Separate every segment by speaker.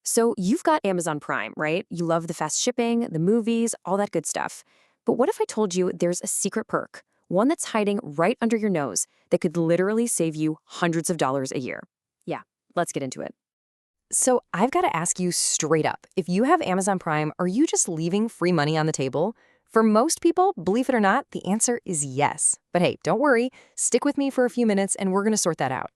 Speaker 1: So you've got Amazon Prime, right? You love the fast shipping, the movies, all that good stuff. But what if I told you there's a secret perk, one that's hiding right under your nose that could literally save you hundreds of dollars a year? Yeah, let's get into it. So I've got to ask you straight up, if you have Amazon Prime, are you just leaving free money on the table? For most people, believe it or not, the answer is yes. But hey, don't worry, stick with me for a few minutes and we're going to sort that out.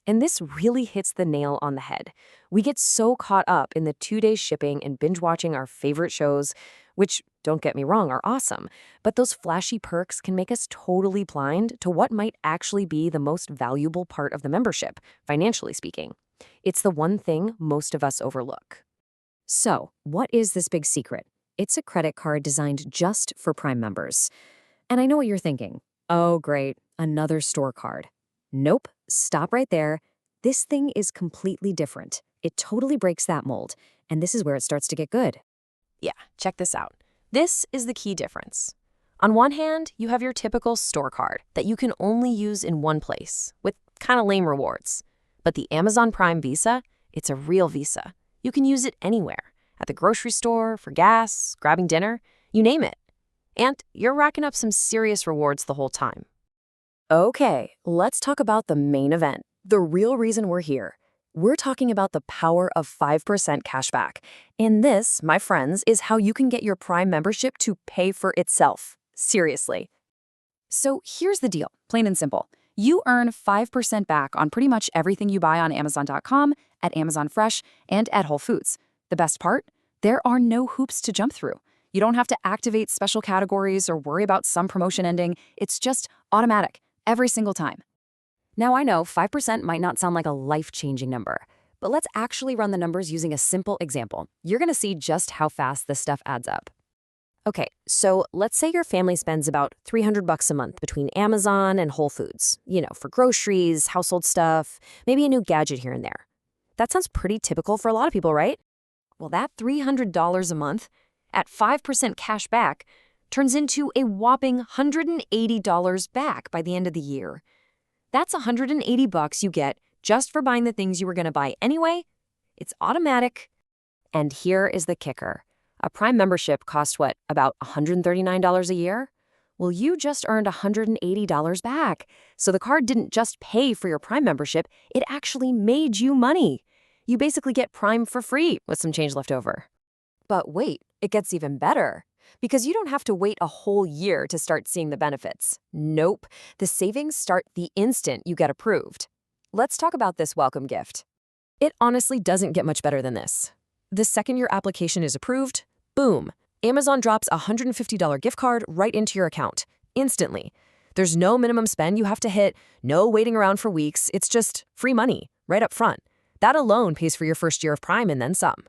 Speaker 1: And this really hits the nail on the head. We get so caught up in the 2 day shipping and binge watching our favorite shows, which, don't get me wrong, are awesome. But those flashy perks can make us totally blind to what might actually be the most valuable part of the membership, financially speaking. It's the one thing most of us overlook. So, what is this big secret? It's a credit card designed just for Prime members. And I know what you're thinking. Oh, great, another store card. Nope, stop right there. This thing is completely different. It totally breaks that mold, and this is where it starts to get good. Yeah, check this out. This is the key difference. On one hand, you have your typical store card that you can only use in one place, with kind of lame rewards. But the Amazon Prime Visa, it's a real Visa. You can use it anywhere, at the grocery store, for gas, grabbing dinner, you name it. And you're racking up some serious rewards the whole time. Okay, let's talk about the main event, the real reason we're here. We're talking about the power of 5% cashback. And this, my friends, is how you can get your Prime membership to pay for itself. Seriously. So here's the deal, plain and simple. You earn 5% back on pretty much everything you buy on Amazon.com, at Amazon Fresh, and at Whole Foods. The best part? There are no hoops to jump through. You don't have to activate special categories or worry about some promotion ending. It's just automatic. Every single time. Now I know 5% might not sound like a life-changing number, but let's actually run the numbers using a simple example. You're going to see just how fast this stuff adds up. Okay, so let's say your family spends about $300 a month between Amazon and Whole Foods, for groceries, household stuff, maybe a new gadget here and there. That sounds pretty typical for a lot of people, right? Well, that $300 a month at 5% cash back turns into a whopping $180 back by the end of the year. That's $180 you get just for buying the things you were going to buy anyway. It's automatic. And here is the kicker. A Prime membership costs what, about $139 a year? Well, you just earned $180 back. So the card didn't just pay for your Prime membership, it actually made you money. You basically get Prime for free with some change left over. But wait, it gets even better. Because you don't have to wait a whole year to start seeing the benefits. Nope. The savings start the instant you get approved. Let's talk about this welcome gift. It honestly doesn't get much better than this. The second your application is approved, boom, Amazon drops a $150 gift card right into your account, instantly. There's no minimum spend you have to hit, no waiting around for weeks. It's just free money, right up front. That alone pays for your first year of Prime and then some.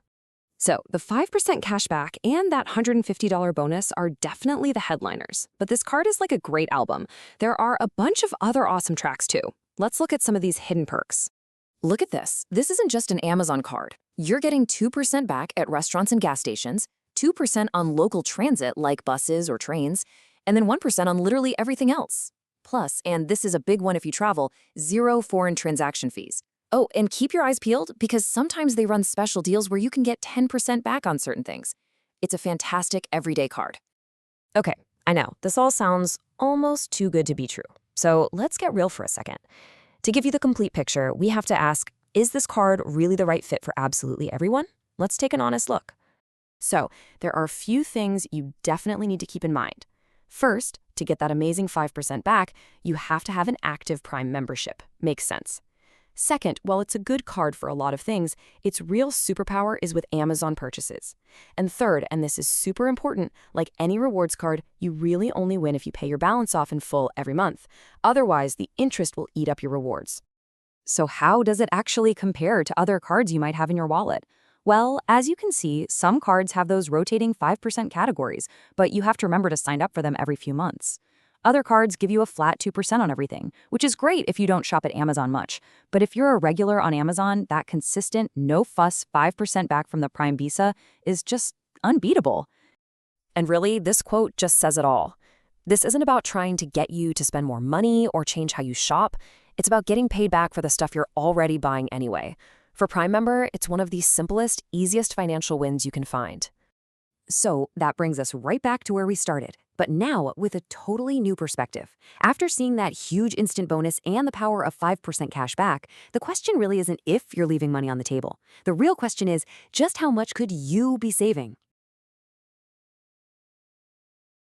Speaker 1: So the 5% cashback and that $150 bonus are definitely the headliners. But this card is like a great album. There are a bunch of other awesome tracks too. Let's look at some of these hidden perks. Look at this. This isn't just an Amazon card. You're getting 2% back at restaurants and gas stations, 2% on local transit like buses or trains, and then 1% on literally everything else. Plus, and this is a big one if you travel, 0 foreign transaction fees. Oh, and keep your eyes peeled because sometimes they run special deals where you can get 10% back on certain things. It's a fantastic everyday card. Okay, I know, this all sounds almost too good to be true. So let's get real for a second. To give you the complete picture, we have to ask, is this card really the right fit for absolutely everyone? Let's take an honest look. So there are a few things you definitely need to keep in mind. First, to get that amazing 5% back, you have to have an active Prime membership. Makes sense. Second, while it's a good card for a lot of things, its real superpower is with Amazon purchases. And third, and this is super important, like any rewards card, you really only win if you pay your balance off in full every month. Otherwise, the interest will eat up your rewards. So how does it actually compare to other cards you might have in your wallet? Well, as you can see, some cards have those rotating 5% categories, but you have to remember to sign up for them every few months. Other cards give you a flat 2% on everything, which is great if you don't shop at Amazon much. But if you're a regular on Amazon, that consistent, no-fuss 5% back from the Prime Visa is just unbeatable. And really, this quote just says it all. This isn't about trying to get you to spend more money or change how you shop. It's about getting paid back for the stuff you're already buying anyway. For Prime member, it's one of the simplest, easiest financial wins you can find. So that brings us right back to where we started, but now with a totally new perspective. After seeing that huge instant bonus and the power of 5% cash back, the question really isn't if you're leaving money on the table. The real question is, just how much could you be saving?